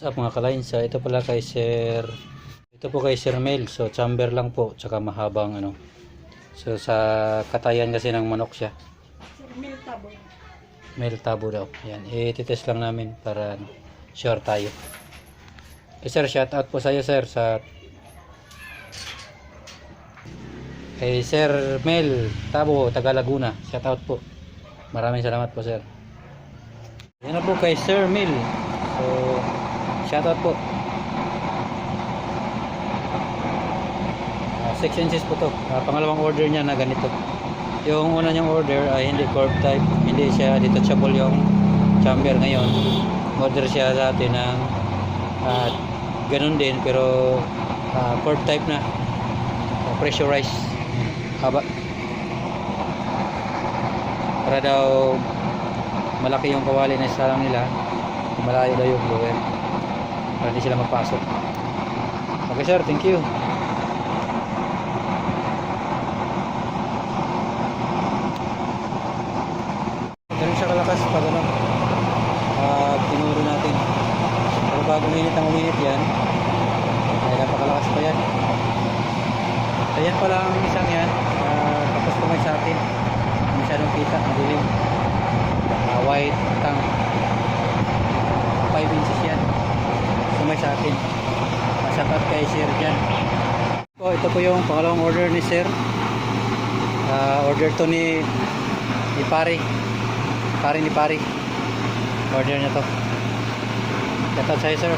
What's up mga ka-Lines? Ito pala kay Sir, ito po kay Sir Mel. So chamber lang po, tsaka mahabang ano. So sa katayan kasi ng manok siya. Mel tabo. Mel tabo daw. Yan, i-test lang namin para ano, sure tayo. Sir, shout out po sa iyo sir sa kay Sir Mel Tabo, taga Laguna. Shout out po. Maraming salamat po sir. Yan na po kay Sir Mel. So shout out po. 6 inches po to. Pangalawang order niya na ganito. Yung una niyang order ay hindi curve type, hindi siya detachable yung chamber. Ngayon order siya sa atin ng ganun din pero curve type na, pressurized, haba, para daw malaki yung kawali na isalang nila, malayo daw yung blower para hindi sila mapasok. Okay sir, thank you. Ganun siya kalakas pag ano, tinuro natin. Pero pag uminit ang uminit yan, ay napakalakas pa yan. Ayan pala ang isang yan, tapos kumay sa atin, masyadong kita, madilim, white tank, 5 inches yan, kumay sa atin. Masapat kay Sir dyan. Ito po yung pangalawang order ni Sir. Order to ni Pari ni Pari, order niya to. Shout out sa'yo sir.